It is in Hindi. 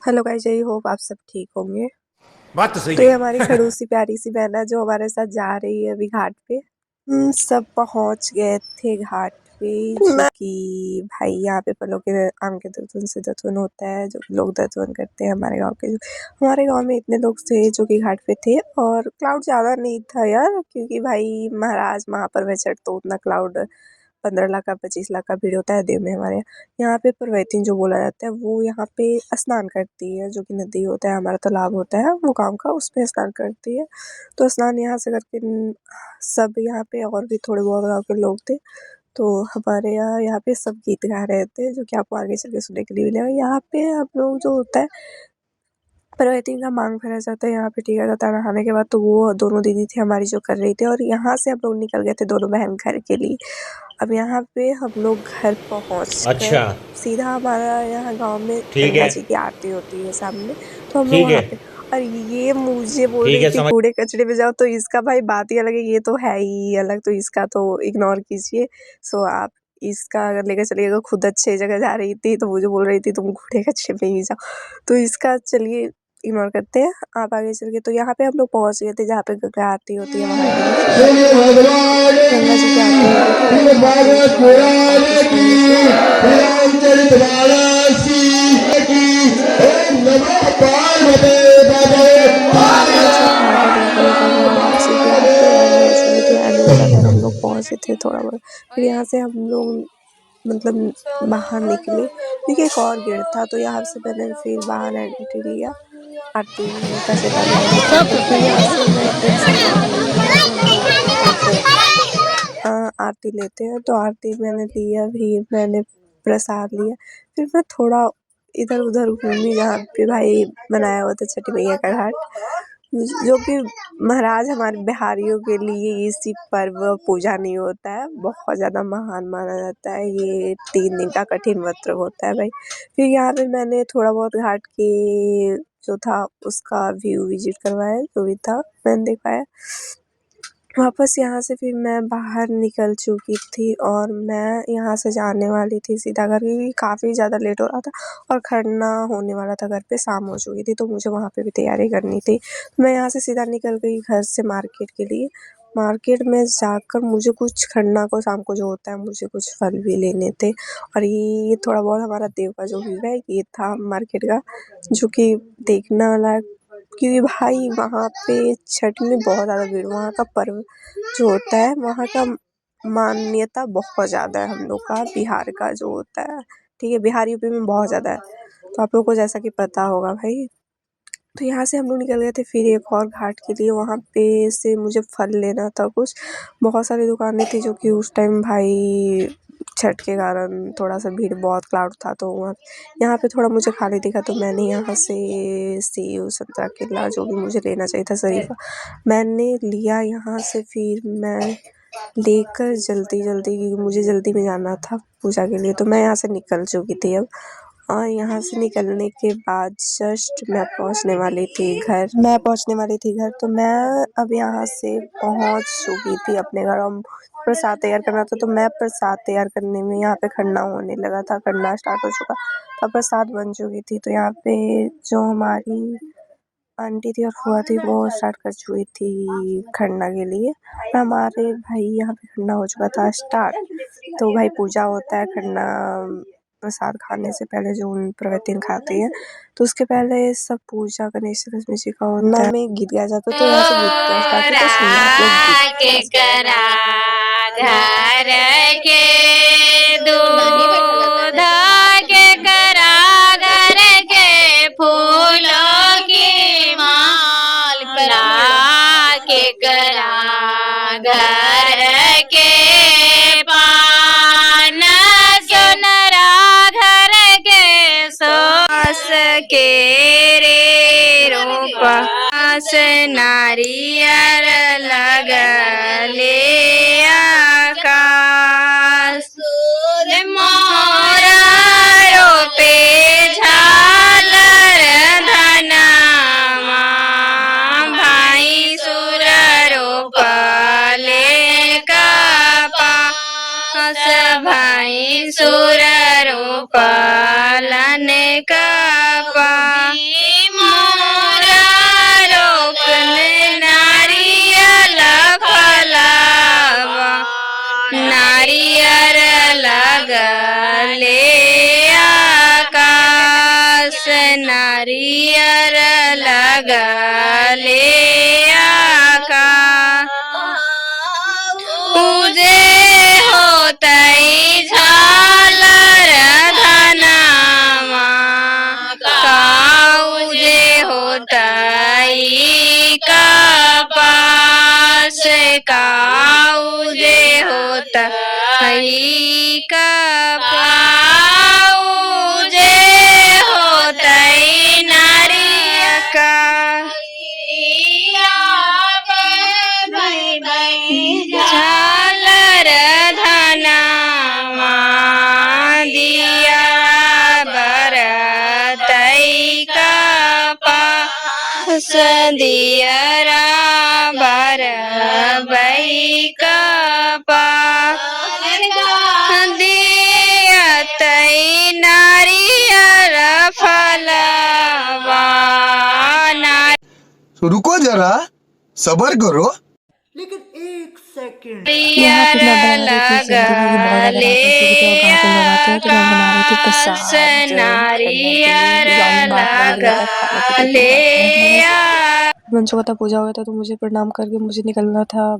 हेलो गाइस, आई होप आप सब ठीक होंगे। बात तो सही तो ये है। हमारी खड़ूसी प्यारी सी बहन है जो हमारे साथ जा रही है अभी घाट पे। सब पहुंच गए थे घाट पे, जो कि भाई यहाँ पे फलों के आम के दतवन से दतवन होता है, जो लोग दतवन करते हैं हमारे गांव के। हमारे गांव में इतने लोग थे जो कि घाट पे थे, और क्राउड ज़्यादा नहीं था यार, क्योंकि भाई महाराज महापरमेश्वर तो उतना क्राउड 15 लाख का 25 लाख का भीड़ होता है देव में हमारे यहाँ पे। परवैतीन जो बोला जाता है वो यहाँ पे स्नान करती है, जो कि नदी होता है, हमारा तालाब होता है वो गांव का, उसमें स्नान करती है। तो स्नान यहाँ से करके सब यहाँ पे और भी थोड़े बहुत गाँव के लोग थे, तो हमारे यहाँ पे सब गीत गा रहे थे, जो कि आपको आगे चल के सुनने के लिए मिलेगा। यहाँ पे हम लोग जो होता है परवैती का मांग भरा जाता है यहाँ पे, टीका जाता है नहाने के बाद। तो वो दोनों दीदी थी हमारी जो कर रही थी, और यहाँ से हम लोग निकल गए थे दोनों बहन घर के लिए। अब यहाँ पे हम लोग घर पहुँचकर अच्छा, सीधा हमारा यहाँ गांव में ठीक गंगा है, जी की आरती होती है सामने, तो हम लोग ठीक वहाँ है, पे। और ये मुझे बोल ठीक रही है, थी समझ। कूड़े कचड़े में जाओ, तो इसका भाई बात ही अलग है, ये तो है ही अलग, तो इसका तो इग्नोर कीजिए। सो आप इसका अगर लेकर चलिएगा, खुद अच्छे जगह जा रही थी तो मुझे बोल रही थी तुम कूड़े कचड़े में ही जाओ, तो इसका चलिए इग्नोर करते हैं, आप आगे चल के। तो यहाँ पे हम लोग पहुँच गए थे जहाँ पे गंगा आरती होती है वहाँ के लिए। गंगा जी की आरती हो रही थी, और यहाँ पे थोड़ा बहुत आरती सुनने से की आरती एंड हो चुकी थी, एंड हो जाकर हम लोग पहुँचे थे थोड़ा बहुत। फिर यहाँ से हम लोग मतलब बाहर निकले, क्योंकि एक और गेट था, तो यहाँ से मैंने फिर बाहर एंट्री लिया। आरती का से पहले मैंने किया, तो फिर यहाँ से मैं एकदम से बाहर निकली, क्योंकि हम लोग आरती लेते हैं, तो आरती मैंने लिया, फिर मैंने प्रसाद लिया। फिर मैं थोड़ा इधर उधर घूमी जहाँ पे भाई बनाया हुआ था छठी मैया का घाट, जो कि महाराज हमारे बिहारियों के लिए इसी पर्व पूजा नहीं होता है, बहुत ज़्यादा महान माना जाता है। ये 3 दिन का कठिन व्रत होता है भाई। फिर यहाँ पे मैंने थोड़ा बहुत घाट के जो था उसका व्यू विजिट करवाया, जो भी था मैंने देख पाया। वापस यहाँ से फिर मैं बाहर निकल चुकी थी, और मैं यहाँ से जाने वाली थी सीधा घर, क्योंकि काफ़ी ज़्यादा लेट हो रहा था और खरना होने वाला था घर पे, शाम हो चुकी थी, तो मुझे वहाँ पे भी तैयारी करनी थी। मैं यहाँ से सीधा निकल गई घर से मार्केट के लिए। मार्केट में जाकर मुझे कुछ खरना को शाम को जो होता है, मुझे कुछ फल भी लेने थे, और ये थोड़ा बहुत हमारा देव का जो व्यू है ये था मार्केट का, जो कि देखने वाला, क्योंकि भाई वहाँ पे छठ में बहुत ज़्यादा भीड़, वहाँ का पर्व जो होता है वहाँ का मान्यता बहुत ज़्यादा है हम लोग का, बिहार का जो होता है, ठीक है, बिहार यूपी में बहुत ज़्यादा है, तो आप लोग को जैसा कि पता होगा भाई। तो यहाँ से हम लोग निकल गए थे फिर एक और घाट के लिए, वहाँ पे से मुझे फल लेना था कुछ। बहुत सारी दुकानें थी, जो कि उस टाइम भाई छठ के कारण थोड़ा सा भीड़, बहुत क्राउड था, तो वहाँ यहाँ पे थोड़ा मुझे खाली दिखा, तो मैंने यहाँ से सेब संतरा केला जो भी मुझे लेना चाहिए था शरीफा मैंने लिया यहाँ से। फिर मैं लेकर जल्दी जल्दी, क्योंकि मुझे जल्दी में जाना था पूजा के लिए, तो मैं यहाँ से निकल चुकी थी अब। और यहाँ से निकलने के बाद जस्ट मैं पहुँचने वाली थी घर, तो मैं अब यहाँ से पहुँच चुकी थी अपने घर। और प्रसाद तैयार करना था, तो मैं प्रसाद तैयार करने में यहाँ पे खरना होने लगा था, खरना स्टार्ट हो चुका था, प्रसाद बन चुकी थी। तो यहाँ पे जो हमारी आंटी थी और फुआ थी वो स्टार्ट कर चुकी थी खरना के लिए, हमारे भाई यहाँ पे खरना हो चुका था स्टार्ट। तो भाई पूजा होता है खरना प्रसाद खाने से पहले, जो उन प्रवचन खाते हैं, तो उसके पहले सब पूजा गणेश लक्ष्मी जी का होता है, में गीत गाया जाता है। तो यहाँ से गीत गाया स्टार्ट होता है, सुनिए आप लोग के करा घर के दूध के करा घर के फूलों की माला के करा घर के पान सुनरा घर के सोस के रे रूप नारियर लगले आकाश मोरा रोपे झालर धनमा भाई सुर रोपले कपास भाई सुर रोपलन कपास मोरा रोपन नारियल फलावा नारियर लगले आकाश नारियर लगले आकाश पूजे होतई झालर धनावा काऊजे होतई कपास काऊजे होतई कपाऊजे होतई नारियल का झालर धनावा दिया बरतई कपास दियरा बरबई कपास दियतई नारियल फलवा रुको जरा सबर करो। यहाँ पे मैं बना रही थी जिंदगी की बहुत ज़्यादा रातें थी तो गाँव के लोग आते हैं तो मैं बना रही थी प्रसाद मंचो का पूजा हुआ था तो मुझे प्रणाम करके मुझे निकलना था।